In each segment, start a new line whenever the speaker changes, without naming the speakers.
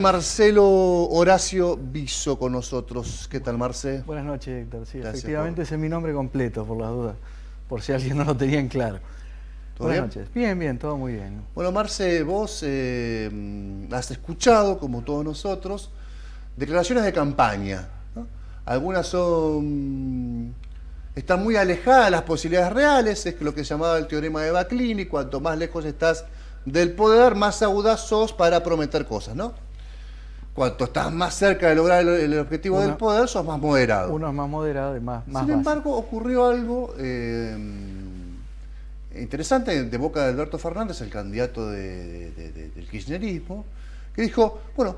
Marcelo Horacio Viso con nosotros. ¿Qué tal, Marce?
Buenas noches, Héctor. Sí,
Gracias
efectivamente ese es mi nombre completo, por las dudas, por si alguien no lo tenía en claro.
¿Todo
Buenas
bien?
noches. Bien, bien, todo muy bien.
Bueno, Marce, vos has escuchado, como todos nosotros, declaraciones de campaña, ¿no? Algunas están muy alejadas de las posibilidades reales, es lo que se llamaba el teorema de Baclini: cuanto más lejos estás del poder, más audaz sos para prometer cosas, ¿no? Cuanto estás más cerca de lograr el objetivo del poder, sos más moderado.
Uno es más moderado y más
Sin embargo, ocurrió algo interesante de boca de Alberto Fernández, el candidato del kirchnerismo, que dijo, bueno,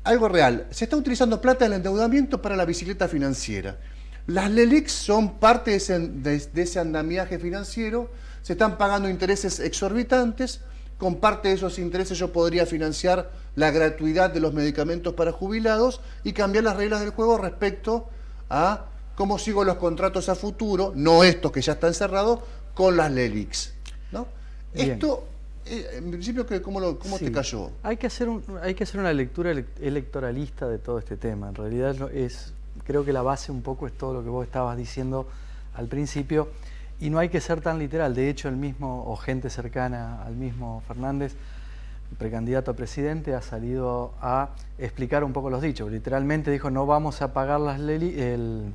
algo real, se está utilizando plata del endeudamiento para la bicicleta financiera. Las LELIQs son parte de ese andamiaje financiero, se están pagando intereses exorbitantes. Con parte de esos intereses yo podría financiar la gratuidad de los medicamentos para jubilados y cambiar las reglas del juego respecto a cómo sigo los contratos a futuro, no estos que ya están cerrados, con las LELIQs, ¿no?
Bien.
Esto, en principio, ¿cómo
Sí.
te cayó?
Hay que hacer una lectura electoralista de todo este tema. En realidad creo que la base un poco es todo lo que vos estabas diciendo al principio. Y no hay que ser tan literal. De hecho, el mismo, o gente cercana al mismo Fernández, el precandidato a presidente, ha salido a explicar un poco los dichos. Literalmente dijo, no vamos a pagar el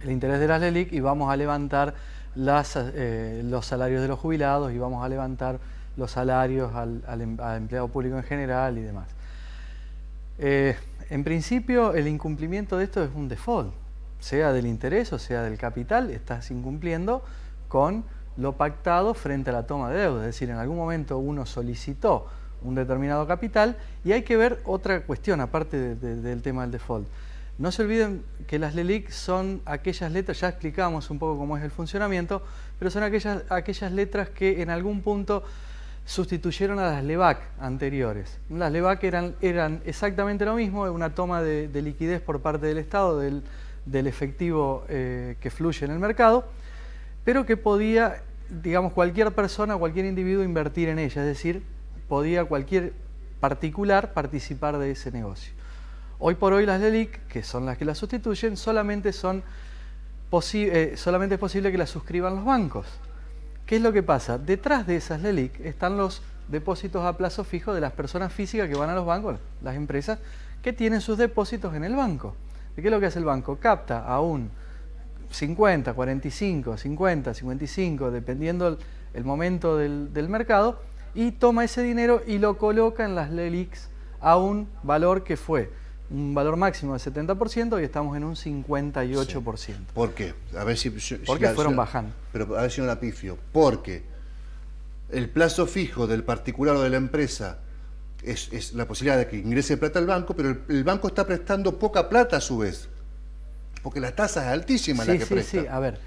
interés de las LELIQ y vamos a levantar los salarios de los jubilados y vamos a levantar los salarios al empleado público en general y demás. En principio, el incumplimiento de esto es un default. Sea del interés o sea del capital, estás incumpliendo con lo pactado frente a la toma de deuda. Es decir, en algún momento uno solicitó un determinado capital y hay que ver otra cuestión, aparte del tema del default. No se olviden que las LELIQ son aquellas letras, ya explicamos un poco cómo es el funcionamiento, pero son aquellas letras que en algún punto sustituyeron a las LEBAC anteriores. Las LEBAC eran exactamente lo mismo, una toma de liquidez por parte del Estado, del efectivo que fluye en el mercado, pero que podía, digamos, cualquier persona, cualquier individuo invertir en ella, es decir, podía cualquier particular participar de ese negocio. Hoy por hoy las LELIQ, que son las que las sustituyen, solamente es posible que las suscriban los bancos. ¿Qué es lo que pasa? Detrás de esas LELIQ están los depósitos a plazo fijo de las personas físicas que van a los bancos, las empresas que tienen sus depósitos en el banco. ¿Qué es lo que hace el banco? Capta a un 50, 45, 50, 55, dependiendo el momento del mercado, y toma ese dinero y lo coloca en las LELIQs a un valor que fue un valor máximo de 70% y estamos en un 58%.
Sí. ¿Por qué? A ver si
porque fueron bajando.
Pero a ver si no la pifio. Porque el plazo fijo del particular o de la empresa es la posibilidad de que ingrese plata al banco, pero el banco está prestando poca plata a su vez, porque la tasa es altísima la que presta.
Sí, a ver,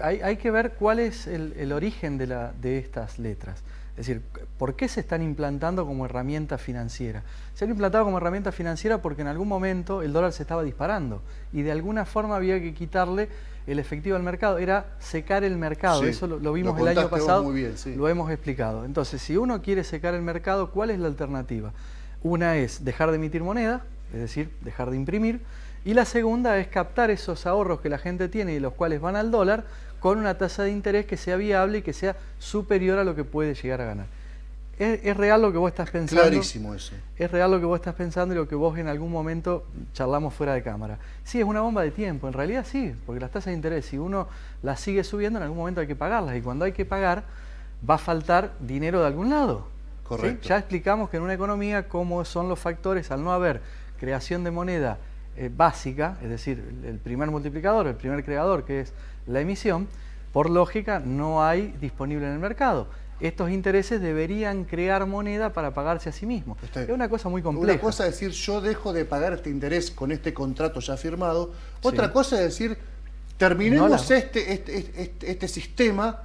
hay que ver cuál es el origen de estas letras. Es decir, ¿por qué se están implantando como herramienta financiera? Se han implantado como herramienta financiera porque en algún momento el dólar se estaba disparando y de alguna forma había que quitarle el efectivo al mercado, era secar el mercado. Sí, eso lo vimos el año pasado, muy bien, sí. Lo hemos explicado. Entonces, si uno quiere secar el mercado, ¿cuál es la alternativa? Una es dejar de emitir moneda, es decir, dejar de imprimir, y la segunda es captar esos ahorros que la gente tiene y los cuales van al dólar con una tasa de interés que sea viable y que sea superior a lo que puede llegar a ganar. ¿Es real lo que vos estás pensando?
Clarísimo eso.
Es real lo que vos estás pensando y lo que vos en algún momento charlamos fuera de cámara. Sí, es una bomba de tiempo, en realidad sí, porque las tasas de interés, si uno las sigue subiendo, en algún momento hay que pagarlas, y cuando hay que pagar, va a faltar dinero de algún lado.
Correcto.
¿Sí? Ya explicamos que en una economía cómo son los factores al no haber creación de moneda básica, es decir, el primer multiplicador, el primer creador, que es la emisión, por lógica no hay disponible en el mercado. Estos intereses deberían crear moneda para pagarse a sí mismos. Es una cosa muy compleja.
Una cosa es decir, yo dejo de pagar este interés con este contrato ya firmado. Otra
Sí.
cosa es decir, terminemos este sistema,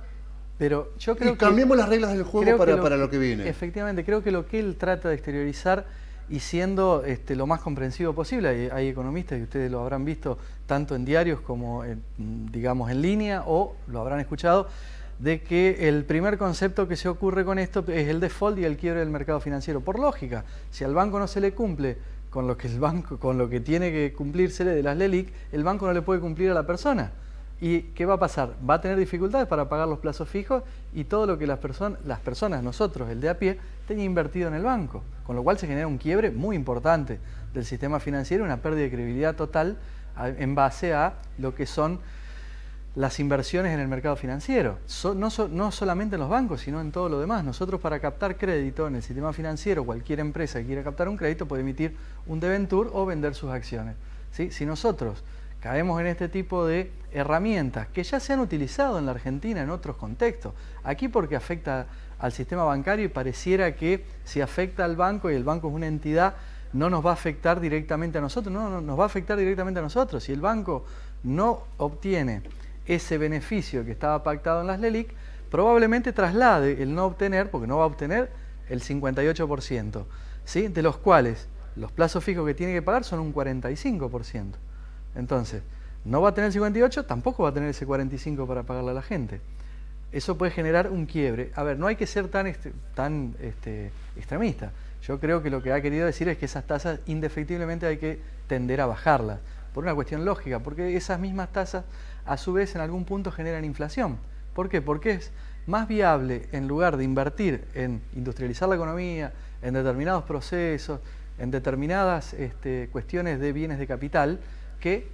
pero yo creo
y cambiemos las reglas del juego para lo que viene.
Efectivamente, creo que lo que él trata de exteriorizar, y siendo lo más comprensivo posible, hay economistas, y ustedes lo habrán visto tanto en diarios como digamos en línea, o lo habrán escuchado, de que el primer concepto que se ocurre con esto es el default y el quiebre del mercado financiero. Por lógica, si al banco no se le cumple con lo que tiene que cumplírsele de las LELIQ, el banco no le puede cumplir a la persona. ¿Y qué va a pasar? Va a tener dificultades para pagar los plazos fijos y todo lo que las personas, nosotros, el de a pie, tenía invertido en el banco. Con lo cual se genera un quiebre muy importante del sistema financiero, una pérdida de credibilidad total en base a lo que son las inversiones en el mercado financiero. No solamente en los bancos, sino en todo lo demás. Nosotros, para captar crédito en el sistema financiero, cualquier empresa que quiera captar un crédito puede emitir un debenture o vender sus acciones, ¿sí? Si nosotros caemos en este tipo de herramientas que ya se han utilizado en la Argentina en otros contextos, aquí porque afecta al sistema bancario y pareciera que si afecta al banco y el banco es una entidad, no nos va a afectar directamente a nosotros. No, nos va a afectar directamente a nosotros. Si el banco no obtiene ese beneficio que estaba pactado en las LELIQ, probablemente traslade el no obtener, porque no va a obtener el 58%, ¿sí? De los cuales los plazos fijos que tiene que pagar son un 45%. Entonces, no va a tener el 58%, tampoco va a tener ese 45% para pagarle a la gente. Eso puede generar un quiebre. A ver, no hay que ser tan extremista. Yo creo que lo que ha querido decir es que esas tasas indefectiblemente hay que tender a bajarlas, por una cuestión lógica, porque esas mismas tasas a su vez en algún punto generan inflación. ¿Por qué? Porque es más viable, en lugar de invertir en industrializar la economía, en determinados procesos, en determinadas cuestiones de bienes de capital, que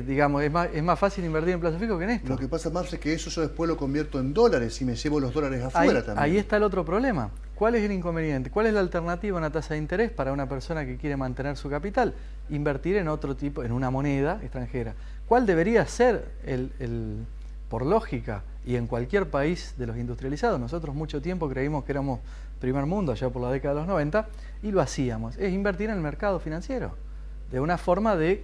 digamos, es más fácil invertir en plazo fijo que en esto.
Lo que pasa, Marce, es que eso yo después lo convierto en dólares y me llevo los dólares afuera también.
Ahí está el otro problema. ¿Cuál es el inconveniente? ¿Cuál es la alternativa a una tasa de interés para una persona que quiere mantener su capital? Invertir en otro tipo, en una moneda extranjera. ¿Cuál debería ser por lógica y en cualquier país de los industrializados? Nosotros mucho tiempo creímos que éramos primer mundo, allá por la década de los 90, y lo hacíamos. Es invertir en el mercado financiero, de una forma de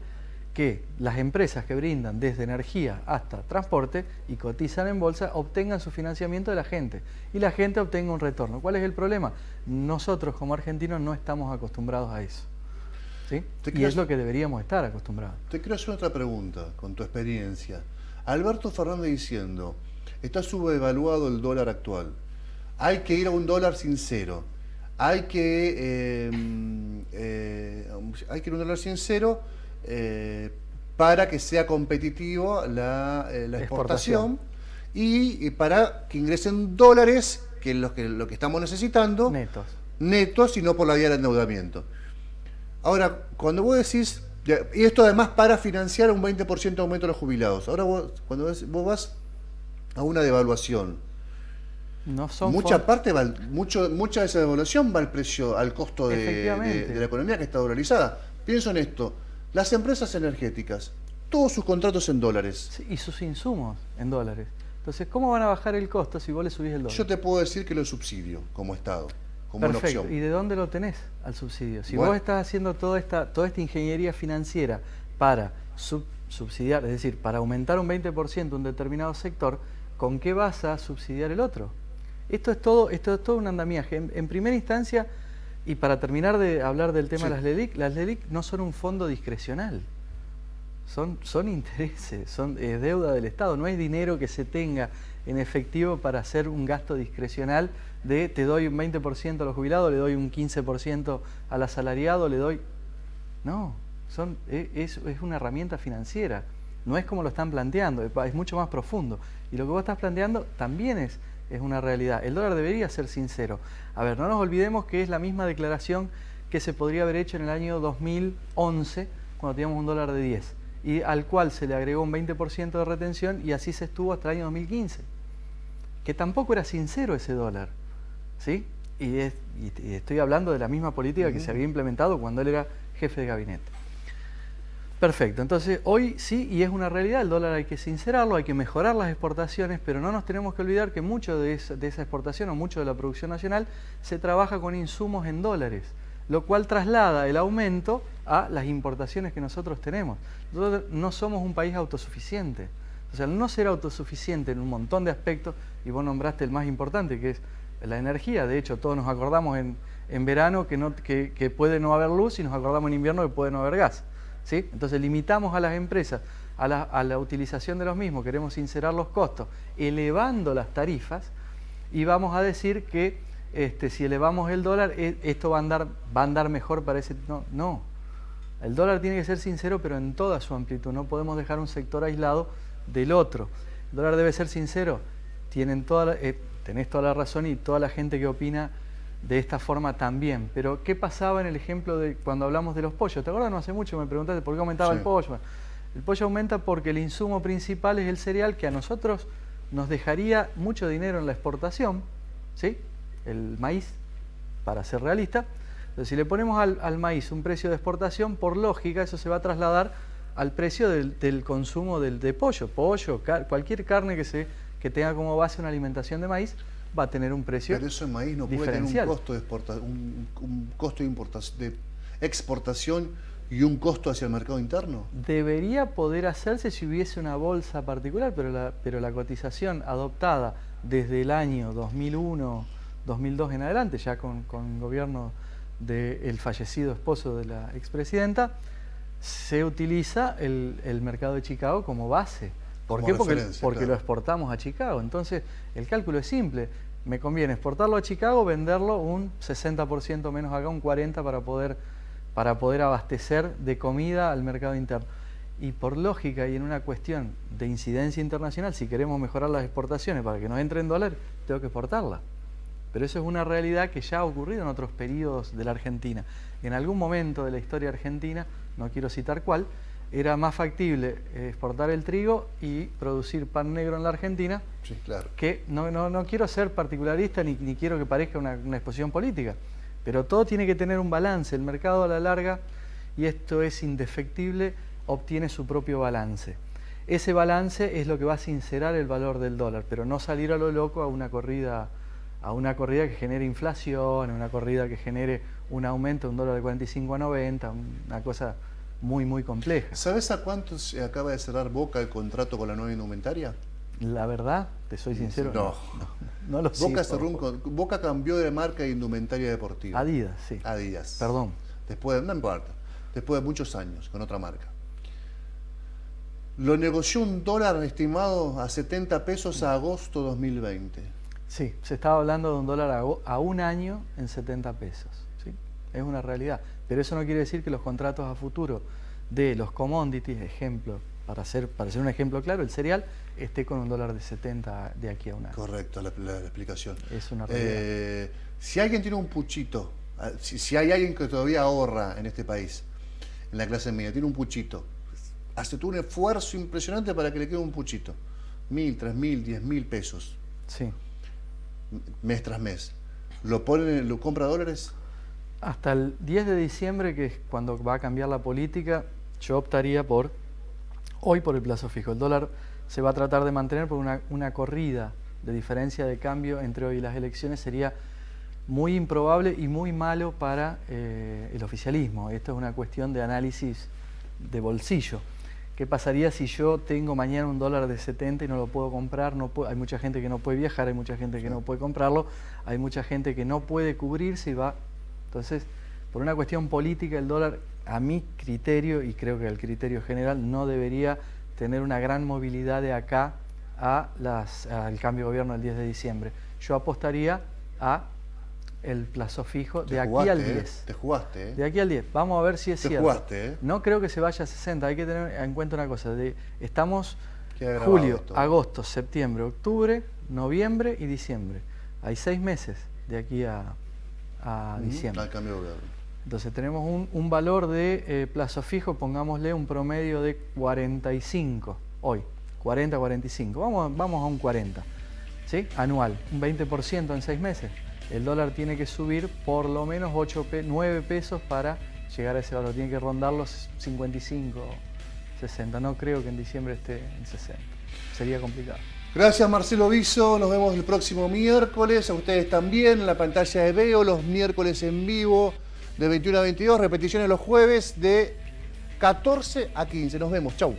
que las empresas que brindan desde energía hasta transporte y cotizan en bolsa obtengan su financiamiento de la gente y la gente obtenga un retorno. ¿Cuál es el problema? Nosotros como argentinos no estamos acostumbrados a eso, ¿sí? Y es lo que deberíamos estar acostumbrados.
Te quiero hacer otra pregunta con tu experiencia. Alberto Fernández diciendo, está subdevaluado el dólar actual, hay que ir a un dólar sincero, hay que ir a un dólar sincero para que sea competitivo la exportación y para que ingresen dólares, que es lo que estamos necesitando, netos y no por la vía del endeudamiento. Ahora, cuando vos decís, y esto además para financiar un 20% de aumento de los jubilados, ahora cuando vos vas a una devaluación, mucha de esa devaluación va al precio, al costo de la economía que está dolarizada. Pienso en esto. Las empresas energéticas, todos sus contratos en dólares.
Sí, y sus insumos en dólares. Entonces, ¿cómo van a bajar el costo si vos le subís el dólar?
Yo te puedo decir que lo subsidio como Estado, como una opción.
¿Y de dónde lo tenés al subsidio? Si vos estás haciendo toda esta ingeniería financiera para subsidiar, es decir, para aumentar un 20% un determinado sector, ¿con qué vas a subsidiar el otro? Esto es todo un andamiaje. En primera instancia, y para terminar de hablar del tema de las LELIQ no son un fondo discrecional, son intereses, son deuda del Estado, no es dinero que se tenga en efectivo para hacer un gasto discrecional de te doy un 20% a los jubilados, le doy un 15% al asalariado, le doy... No, es una herramienta financiera, no es como lo están planteando, es mucho más profundo. Y lo que vos estás planteando también es una realidad. El dólar debería ser sincero. A ver, no nos olvidemos que es la misma declaración que se podría haber hecho en el año 2011, cuando teníamos un dólar de 10, y al cual se le agregó un 20% de retención, y así se estuvo hasta el año 2015. Que tampoco era sincero ese dólar, ¿sí? Y estoy hablando de la misma política que se había implementado cuando él era jefe de gabinete. Perfecto, entonces hoy sí, y es una realidad, el dólar hay que sincerarlo, hay que mejorar las exportaciones, pero no nos tenemos que olvidar que mucho de esa exportación o mucho de la producción nacional se trabaja con insumos en dólares, lo cual traslada el aumento a las importaciones que nosotros tenemos. Nosotros no somos un país autosuficiente, o sea, al no ser autosuficiente en un montón de aspectos, y vos nombraste el más importante, que es la energía. De hecho, todos nos acordamos en verano que puede no haber luz, y nos acordamos en invierno que puede no haber gas, ¿sí? Entonces limitamos a las empresas a la utilización de los mismos, queremos sincerar los costos, elevando las tarifas, y vamos a decir que si elevamos el dólar, esto va a andar mejor para ese... No. El dólar tiene que ser sincero, pero en toda su amplitud. No podemos dejar un sector aislado del otro. El dólar debe ser sincero. Tenés toda la razón, y toda la gente que opina de esta forma también. Pero, ¿qué pasaba en el ejemplo de cuando hablamos de los pollos? ¿Te acuerdas? No hace mucho me preguntaste por qué aumentaba el pollo. El pollo aumenta porque el insumo principal es el cereal, que a nosotros nos dejaría mucho dinero en la exportación, ¿sí? El maíz, para ser realista. Entonces, si le ponemos al maíz un precio de exportación, por lógica eso se va a trasladar al precio del consumo de pollo. Cualquier carne que tenga como base una alimentación de maíz va a tener un precio
diferencial. Pero eso el maíz no puede tener un costo de exportación y un costo hacia el mercado interno.
Debería poder hacerse si hubiese una bolsa particular, pero la cotización adoptada desde el año 2001, 2002 en adelante, ya con el gobierno del fallecido esposo de la expresidenta, se utiliza el mercado de Chicago como base. ¿Por qué? Porque lo exportamos a Chicago. Entonces, el cálculo es simple. Me conviene exportarlo a Chicago, venderlo un 60% menos acá, un 40% para poder abastecer de comida al mercado interno. Y por lógica y en una cuestión de incidencia internacional, si queremos mejorar las exportaciones para que nos entre en dólar, tengo que exportarla. Pero eso es una realidad que ya ha ocurrido en otros periodos de la Argentina. En algún momento de la historia argentina, no quiero citar cuál, era más factible exportar el trigo y producir pan negro en la Argentina.
Sí, claro.
Que no quiero ser particularista ni quiero que parezca una exposición política, pero todo tiene que tener un balance. El mercado a la larga, y esto es indefectible, obtiene su propio balance. Ese balance es lo que va a sincerar el valor del dólar, pero no salir a lo loco a una corrida que genere inflación, una corrida que genere un aumento de un dólar de 45 a 90, una cosa muy, muy compleja.
¿Sabes a cuánto se acaba de cerrar Boca el contrato con la nueva indumentaria?
La verdad, te soy sincero, no lo sé.
Boca cambió de marca de indumentaria deportiva.
Adidas, sí.
Adidas.
Perdón.
No importa. Después de muchos años, con otra marca. Lo negoció un dólar estimado a 70 pesos a agosto 2020.
Sí, se estaba hablando de un dólar a un año en 70 pesos. ¿Sí? Es una realidad. Pero eso no quiere decir que los contratos a futuro de los commodities, ejemplo, para ser un ejemplo claro, el cereal esté con un dólar de 70 de aquí a un año.
Correcto, la explicación.
Es una realidad.
Si alguien tiene un puchito, si hay alguien que todavía ahorra en este país, en la clase media, tiene un puchito, hace tú un esfuerzo impresionante para que le quede un puchito. 1.000, 3.000, 10.000 pesos.
Sí.
Mes tras mes. ¿Lo compra dólares?
Hasta el 10 de diciembre, que es cuando va a cambiar la política, yo optaría hoy por el plazo fijo. El dólar se va a tratar de mantener por una corrida de diferencia de cambio entre hoy y las elecciones. Sería muy improbable y muy malo para el oficialismo. Esto es una cuestión de análisis de bolsillo. ¿Qué pasaría si yo tengo mañana un dólar de 70 y no lo puedo comprar? Hay mucha gente que no puede viajar, hay mucha gente que no puede comprarlo, hay mucha gente que no puede cubrirse y va... Entonces, por una cuestión política, el dólar, a mi criterio, y creo que el criterio general, no debería tener una gran movilidad de acá al cambio de gobierno del 10 de diciembre. Yo apostaría a el plazo fijo de aquí al 10.
Te jugaste, ¿eh?
De aquí al 10. Vamos a ver si es cierto.
Te jugaste, ¿eh?
No creo que se vaya a 60. Hay que tener en cuenta una cosa. Estamos
julio,
julio, agosto, septiembre, octubre, noviembre y diciembre. Hay 6 meses de aquí a diciembre.
Al cambio de gobierno.
Entonces tenemos un valor de plazo fijo, pongámosle un promedio de 45 hoy. 40, 45. Vamos a un 40. ¿Sí? Anual. Un 20% en 6 meses. El dólar tiene que subir por lo menos 9 pesos para llegar a ese valor. Tiene que rondar los 55, 60. No creo que en diciembre esté en 60. Sería complicado.
Gracias, Marcelo Viso. Nos vemos el próximo miércoles. A ustedes también en la pantalla de Veo, los miércoles en vivo de 21 a 22. Repeticiones los jueves de 14 a 15. Nos vemos. Chau.